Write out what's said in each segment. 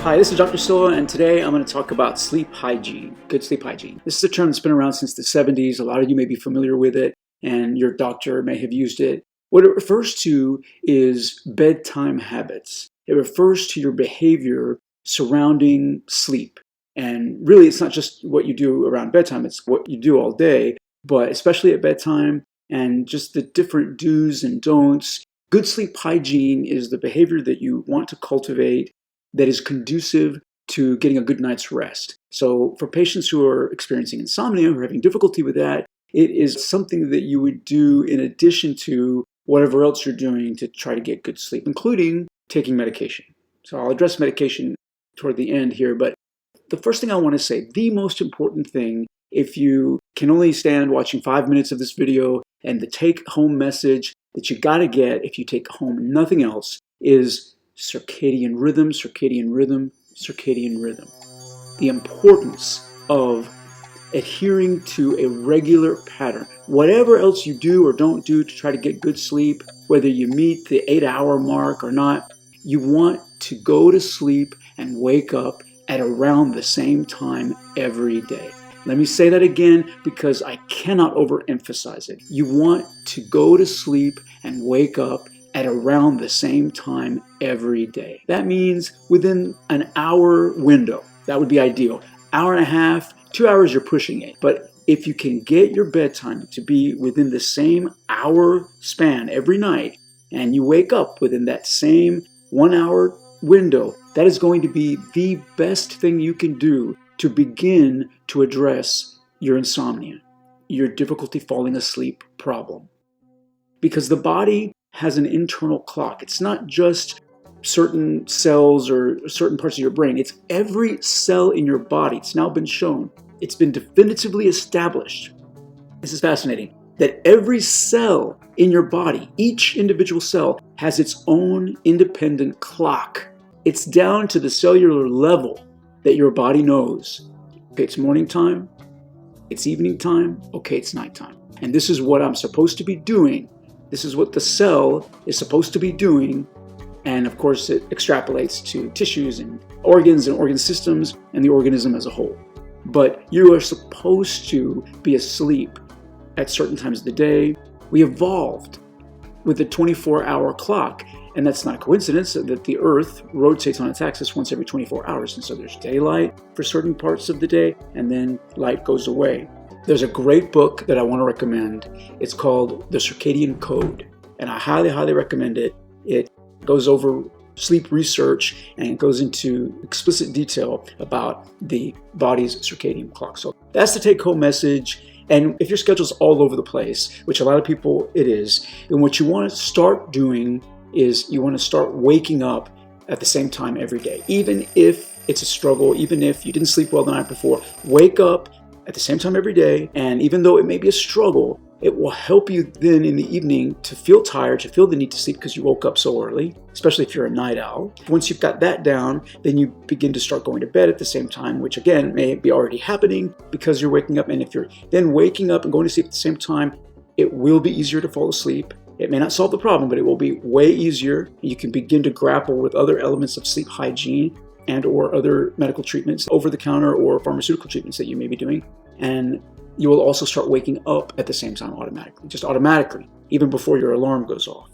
Hi, this is Dr. Silva, and today I'm going to talk about sleep hygiene, good sleep hygiene. This is a term that's been around since the 70s. A lot of you may be familiar with it, and your doctor may have used it. What it refers to is bedtime habits. It refers to your behavior surrounding sleep. And really, it's not just what you do around bedtime, it's what you do all day, but especially at bedtime, and just the different do's and don'ts. Good sleep hygiene is the behavior that you want to cultivate that is conducive to getting a good night's rest. So for patients who are experiencing insomnia, who are having difficulty with that, it is something that you would do in addition to whatever else you're doing to try to get good sleep, including taking medication. So I'll address medication toward the end here, but the first thing I want to say, the most important thing, if you can only stand watching 5 minutes of this video, and the take-home message that you got to get if you take home nothing else, is circadian rhythm, circadian rhythm, circadian rhythm. The importance of adhering to a regular pattern. Whatever else you do or don't do to try to get good sleep, whether you meet the 8-hour mark or not, you want to go to sleep and wake up at around the same time every day. Let me say that again because I cannot overemphasize it. You want to go to sleep and wake up at around the same time every day. That means within an hour window. That would be ideal. Hour and a half, 2 hours, you're pushing it. But if you can get your bedtime to be within the same hour span every night, and you wake up within that same 1 hour window, that is going to be the best thing you can do to begin to address your insomnia, your difficulty falling asleep problem. Because the body has an internal clock. It's not just certain cells or certain parts of your brain. It's every cell in your body. It's now been shown. It's been definitively established. This is fascinating. That every cell in your body, each individual cell, has its own independent clock. It's down to the cellular level that your body knows. Okay, it's morning time. It's evening time. Okay, it's nighttime. And this is what I'm supposed to be doing. This is what the cell is supposed to be doing. And of course, it extrapolates to tissues and organ systems and the organism as a whole. But you are supposed to be asleep at certain times of the day. We evolved with a 24-hour clock. And that's not a coincidence that the Earth rotates on its axis once every 24 hours. And so there's daylight for certain parts of the day, and then light goes away. There's a great book that I want to recommend. It's called The Circadian Code, and I highly, highly recommend it. It goes over sleep research and it goes into explicit detail about the body's circadian clock. So that's the take-home message. And if your schedule's all over the place, which a lot of people it is, then what you want to start doing is you want to start waking up at the same time every day. Even if it's a struggle, even if you didn't sleep well the night before, wake up at the same time every day. And even though it may be a struggle, it will help you then in the evening to feel tired, to feel the need to sleep because you woke up so early, especially if you're a night owl. Once you've got that down, then you begin to start going to bed at the same time, which again may be already happening because you're waking up. And if you're then waking up and going to sleep at the same time, it will be easier to fall asleep. It may not solve the problem, but it will be way easier. You can begin to grapple with other elements of sleep hygiene and or other medical treatments, over-the-counter or pharmaceutical treatments that you may be doing. And you will also start waking up at the same time automatically, just automatically, even before your alarm goes off.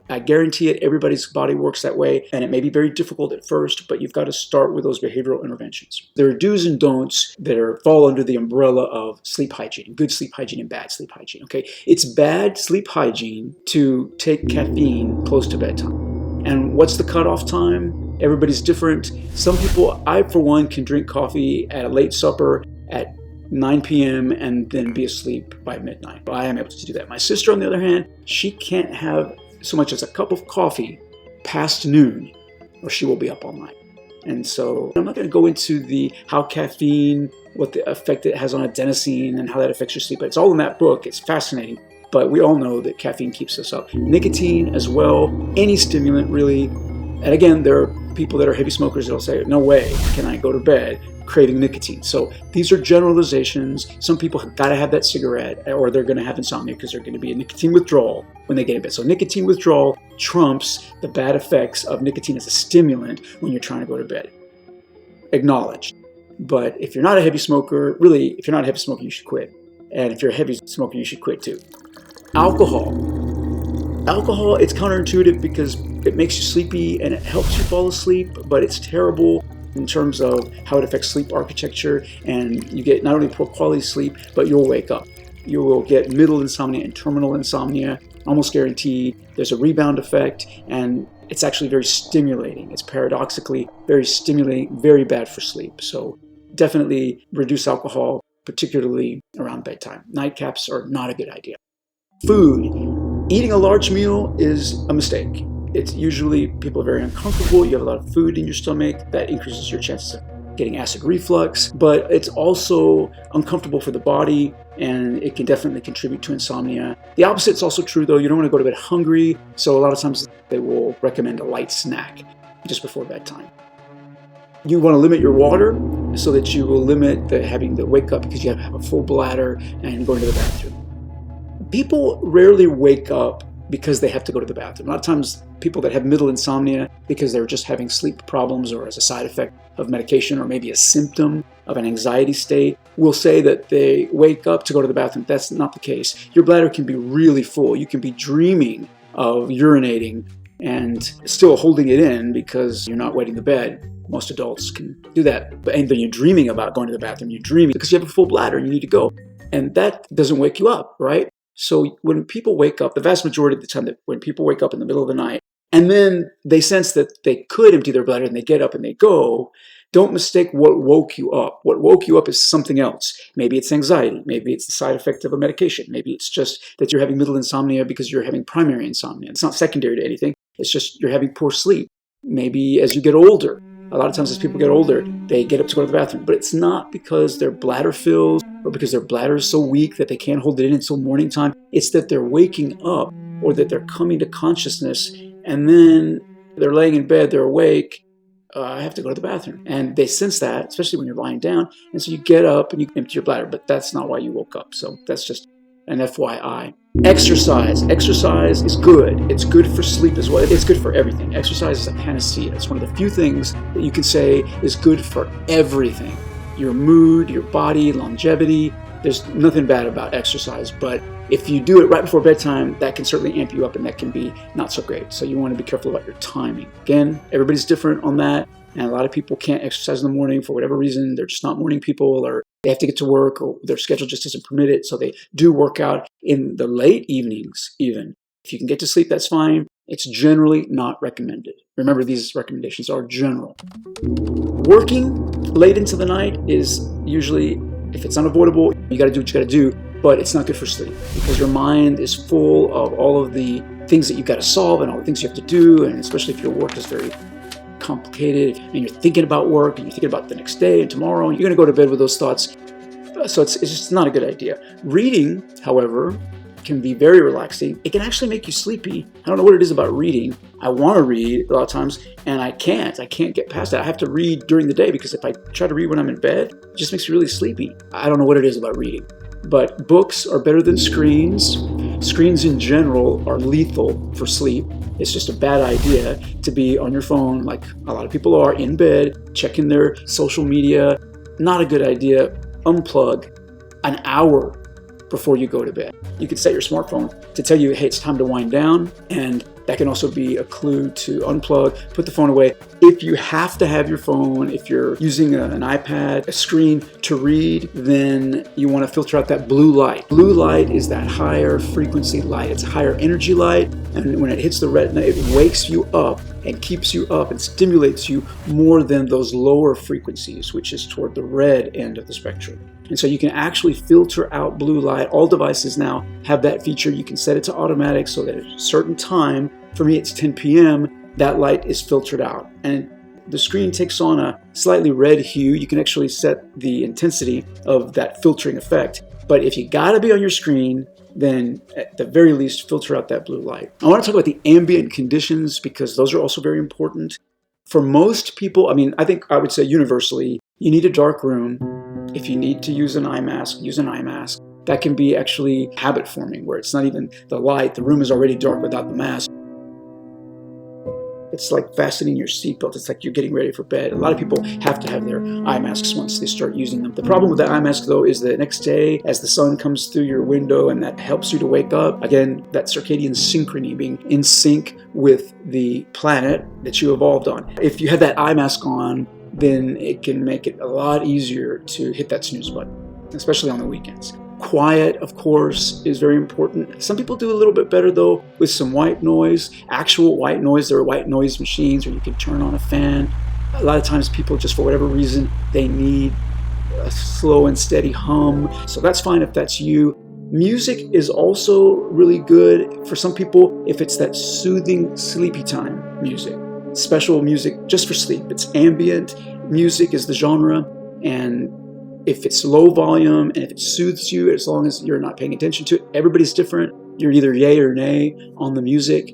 I guarantee it, everybody's body works that way, and it may be very difficult at first, but you've got to start with those behavioral interventions. There are do's and don'ts that fall under the umbrella of sleep hygiene, good sleep hygiene and bad sleep hygiene, okay? It's bad sleep hygiene to take caffeine close to bedtime. And what's the cutoff time? Everybody's different. Some people, I for one, can drink coffee at a late supper at 9 p.m. and then be asleep by midnight. I am able to do that. My sister, on the other hand, she can't have so much as a cup of coffee past noon, or she will be up all night. And so I'm not going to go into how caffeine, what the effect it has on adenosine and how that affects your sleep. It's all in that book. It's fascinating. But we all know that caffeine keeps us up. Nicotine as well, any stimulant really. And again, there are people that are heavy smokers that'll say, no way can I go to bed craving nicotine. So these are generalizations. Some people have got to have that cigarette or they're going to have insomnia because they're going to be a nicotine withdrawal when they get in bed. So nicotine withdrawal trumps the bad effects of nicotine as a stimulant when you're trying to go to bed. acknowledged. But if you're not a heavy smoker, really, if you're not a heavy smoker, you should quit. And if you're a heavy smoker, you should quit too. Alcohol. Alcohol, it's counterintuitive because it makes you sleepy and it helps you fall asleep, but it's terrible in terms of how it affects sleep architecture, and you get not only poor quality sleep, but you'll wake up. You will get middle insomnia and terminal insomnia, almost guaranteed. There's a rebound effect, and it's actually very stimulating. It's paradoxically very stimulating, very bad for sleep. So definitely reduce alcohol, particularly around bedtime. Nightcaps are not a good idea. Food. Eating a large meal is a mistake. It's usually people are very uncomfortable. You have a lot of food in your stomach. That increases your chances of getting acid reflux, but it's also uncomfortable for the body, and it can definitely contribute to insomnia. The opposite is also true, though. You don't want to go to bed hungry, so a lot of times they will recommend a light snack just before bedtime. You want to limit your water so that you will limit having to wake up because you have to have a full bladder and going to the bathroom. People rarely wake up because they have to go to the bathroom. A lot of times people that have middle insomnia because they're just having sleep problems or as a side effect of medication or maybe a symptom of an anxiety state will say that they wake up to go to the bathroom. That's not the case. Your bladder can be really full. You can be dreaming of urinating and still holding it in because you're not wetting the bed. Most adults can do that. And then you're dreaming about going to the bathroom. You're dreaming because you have a full bladder and you need to go. And that doesn't wake you up, right? So when people wake up, the vast majority of the time that when people wake up in the middle of the night and then they sense that they could empty their bladder and they get up and they go, don't mistake what woke you up. What woke you up is something else. Maybe it's anxiety. Maybe it's the side effect of a medication. Maybe it's just that you're having middle insomnia because you're having primary insomnia. It's not secondary to anything. It's just you're having poor sleep. Maybe as you get older, a lot of times as people get older, they get up to go to the bathroom. But it's not because their bladder fills or because their bladder is so weak that they can't hold it in until morning time. It's that they're waking up or that they're coming to consciousness and then they're laying in bed, they're awake. I have to go to the bathroom. And they sense that, especially when you're lying down. And so you get up and you empty your bladder, but that's not why you woke up. So that's just an FYI. Exercise. Exercise is good. It's good for sleep as well. It's good for everything. Exercise is a panacea. It's one of the few things that you can say is good for everything. Your mood, your body, longevity. There's nothing bad about exercise, but if you do it right before bedtime, that can certainly amp you up and that can be not so great. So you want to be careful about your timing. Again, everybody's different on that. And a lot of people can't exercise in the morning for whatever reason. They're just not morning people, or they have to get to work, or their schedule just doesn't permit it. So they do work out in the late evenings even. If you can get to sleep, that's fine. It's generally not recommended. Remember, these recommendations are general. Working late into the night is usually, if it's unavoidable, you got to do what you got to do, but it's not good for sleep because your mind is full of all of the things that you've got to solve and all the things you have to do, and especially if your work is very complicated and you're thinking about work and you're thinking about the next day and tomorrow, and you're going to go to bed with those thoughts. So it's just not a good idea. Reading, however, can be very relaxing. It can actually make you sleepy. I don't know what it is about reading. I want to read a lot of times and I can't get past that. I have to read during the day because if I try to read when I'm in bed, it just makes me really sleepy. I don't know what it is about reading. But books are better than screens. Screens in general are lethal for sleep. It's just a bad idea to be on your phone like a lot of people are in bed, checking their social media. Not a good idea. Unplug an hour before you go to bed. You can set your smartphone to tell you, hey, it's time to wind down, and that can also be a clue to unplug, put the phone away. If you have to have your phone, if you're using an iPad, a screen to read, then you want to filter out that blue light. Blue light is that higher frequency light. It's a higher energy light, and when it hits the retina, it wakes you up and keeps you up and stimulates you more than those lower frequencies, which is toward the red end of the spectrum. And so you can actually filter out blue light. All devices now have that feature. You can set it to automatic so that at a certain time, for me it's 10 p.m., that light is filtered out. And the screen takes on a slightly red hue. You can actually set the intensity of that filtering effect. But if you gotta be on your screen, then at the very least, filter out that blue light. I want to talk about the ambient conditions because those are also very important. For most people, I think I would say universally, you need a dark room. If you need to use an eye mask, use an eye mask. That can be actually habit forming, where it's not even the light, the room is already dark without the mask. It's like fastening your seatbelt. It's like you're getting ready for bed. A lot of people have to have their eye masks once they start using them. The problem with the eye mask, though, is the next day, as the sun comes through your window and that helps you to wake up, again, that circadian synchrony, being in sync with the planet that you evolved on. If you have that eye mask on, then it can make it a lot easier to hit that snooze button, especially on the weekends. Quiet, of course, is very important. Some people do a little bit better, though, with some white noise, actual white noise. There are white noise machines where you can turn on a fan. A lot of times people just, for whatever reason, they need a slow and steady hum. So that's fine if that's you. Music is also really good for some people if it's that soothing, sleepy time music. Special music just for sleep. It's ambient music is the genre, and if it's low volume and if it soothes you, as long as you're not paying attention to it, everybody's different. You're either yay or nay on the music.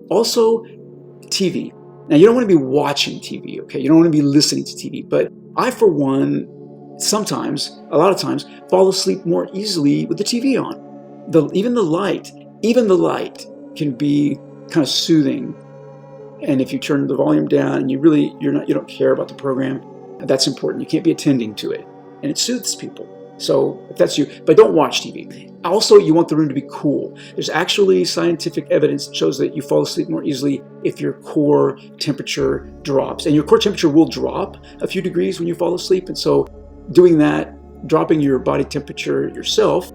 Also, TV. Now, you don't want to be watching TV, okay? You don't want to be listening to TV. But I, for one, sometimes, a lot of times, fall asleep more easily with the TV on. Even the light can be kind of soothing. And if you turn the volume down and you don't care about the program, that's important. You can't be attending to it. And it soothes people. So if that's you, but don't watch TV. Also, you want the room to be cool. There's actually scientific evidence that shows that you fall asleep more easily if your core temperature drops. And your core temperature will drop a few degrees when you fall asleep. And so doing that, dropping your body temperature yourself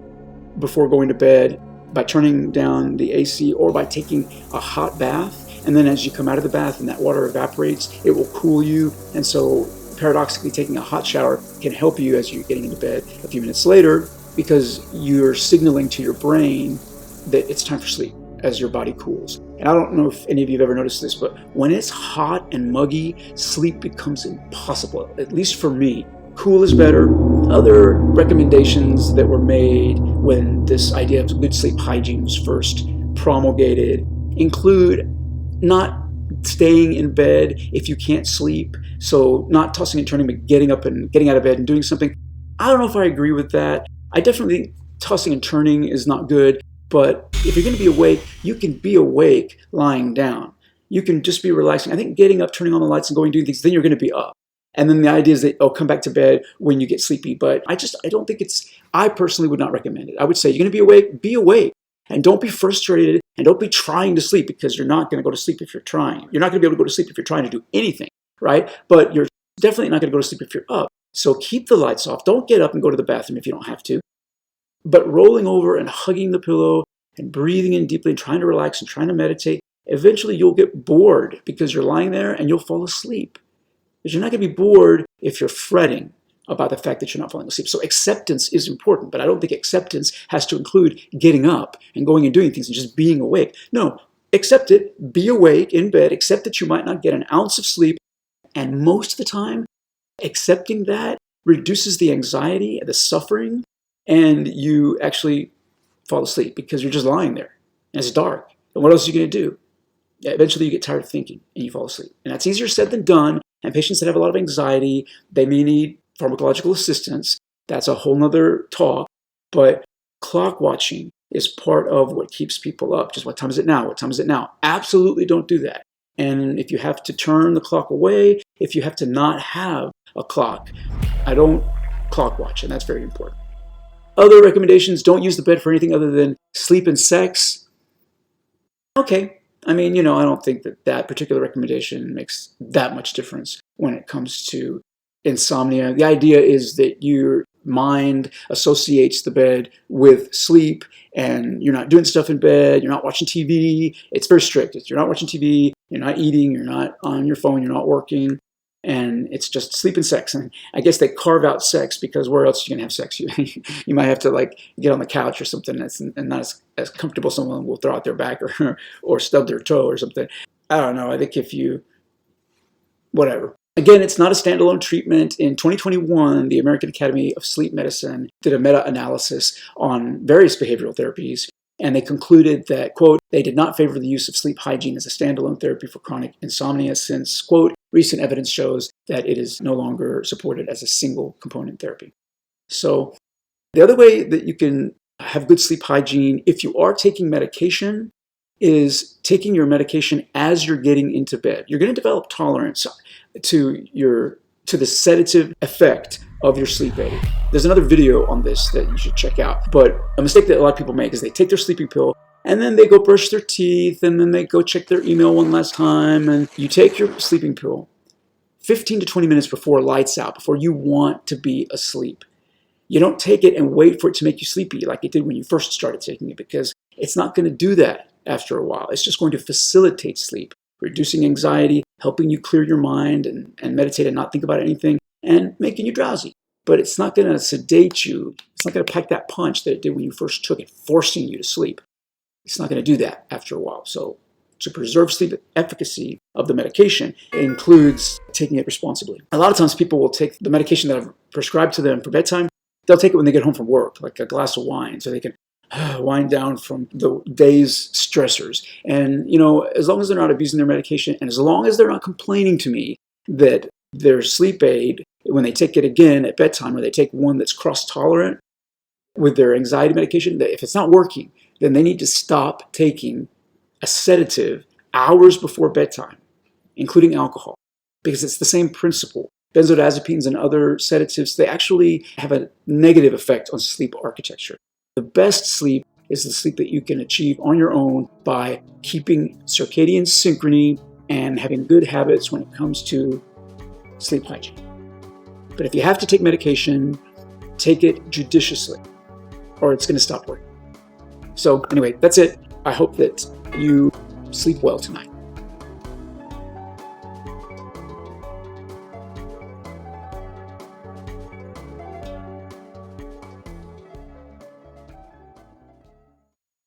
before going to bed by turning down the AC or by taking a hot bath. And then as you come out of the bath and that water evaporates, it will cool you. And so paradoxically, taking a hot shower can help you as you're getting into bed a few minutes later, because you're signaling to your brain that it's time for sleep as your body cools. And I don't know if any of you have ever noticed this, but when it's hot and muggy, sleep becomes impossible, at least for me. Cool is better. Other recommendations that were made when this idea of good sleep hygiene was first promulgated include not staying in bed if you can't sleep. So not tossing and turning, but getting up and getting out of bed and doing something. I don't know if I agree with that. I definitely think tossing and turning is not good. But if you're going to be awake, you can be awake lying down. You can just be relaxing. I think getting up, turning on the lights and going doing things, then you're going to be up. And then the idea is that, come back to bed when you get sleepy. But I don't think I personally would not recommend it. I would say you're going to be awake. And don't be frustrated and don't be trying to sleep, because you're not going to go to sleep if you're trying. You're not going to be able to go to sleep if you're trying to do anything, right? But you're definitely not going to go to sleep if you're up. So keep the lights off. Don't get up and go to the bathroom if you don't have to. But rolling over and hugging the pillow and breathing in deeply and trying to relax and trying to meditate, eventually you'll get bored because you're lying there and you'll fall asleep. But you're not going to be bored if you're fretting about the fact that you're not falling asleep. So acceptance is important, but I don't think acceptance has to include getting up and going and doing things and just being awake. No, accept it, be awake in bed, accept that you might not get an ounce of sleep, and most of the time, accepting that reduces the anxiety and the suffering, and you actually fall asleep because you're just lying there, and it's dark. And what else are you going to do? Eventually you get tired of thinking and you fall asleep. And that's easier said than done, and patients that have a lot of anxiety, they may need pharmacological assistance. That's a whole nother talk. But clock watching is part of what keeps people up. Just what time is it now? What time is it now? Absolutely don't do that. And if you have to turn the clock away, if you have to not have a clock, I don't clock watch, and that's very important. Other recommendations, don't use the bed for anything other than sleep and sex. Okay. I mean, I don't think that particular recommendation makes that much difference when it comes to insomnia. The idea is that your mind associates the bed with sleep, and you're not doing stuff in bed, you're not watching TV. It's very strict. You're not watching TV, you're not eating, you're not on your phone, you're not working, and it's just sleep and sex. And I guess they carve out sex because where else are you going to have sex? You might have to get on the couch or something that's not as comfortable. Someone will throw out their back or stub their toe or something. I don't know. I think whatever. Again, it's not a standalone treatment. In 2021, the American Academy of Sleep Medicine did a meta-analysis on various behavioral therapies, and they concluded that, quote, they did not favor the use of sleep hygiene as a standalone therapy for chronic insomnia since, quote, recent evidence shows that it is no longer supported as a single component therapy. So the other way that you can have good sleep hygiene, if you are taking medication, is taking your medication as you're getting into bed. You're going to develop tolerance to the sedative effect of your sleep aid. There's another video on this that you should check out. But a mistake that a lot of people make is they take their sleeping pill and then they go brush their teeth and then they go check their email one last time. And you take your sleeping pill 15 to 20 minutes before lights out, before you want to be asleep. You don't take it and wait for it to make you sleepy like it did when you first started taking it, because it's not going to do that after a while. It's just going to facilitate sleep, reducing anxiety, helping you clear your mind and meditate and not think about anything, and making you drowsy. But it's not going to sedate you. It's not going to pack that punch that it did when you first took it, forcing you to sleep. It's not going to do that after a while. So to preserve sleep efficacy of the medication, it includes taking it responsibly. A lot of times people will take the medication that I've prescribed to them for bedtime. They'll take it when they get home from work, like a glass of wine, so they can wind down from the day's stressors. And, as long as they're not abusing their medication, and as long as they're not complaining to me that their sleep aid, when they take it again at bedtime, or they take one that's cross-tolerant with their anxiety medication, that if it's not working, then they need to stop taking a sedative hours before bedtime, including alcohol, because it's the same principle. Benzodiazepines and other sedatives, they actually have a negative effect on sleep architecture. The best sleep is the sleep that you can achieve on your own by keeping circadian synchrony and having good habits when it comes to sleep hygiene. But if you have to take medication, take it judiciously, or it's going to stop working. So anyway, that's it. I hope that you sleep well tonight.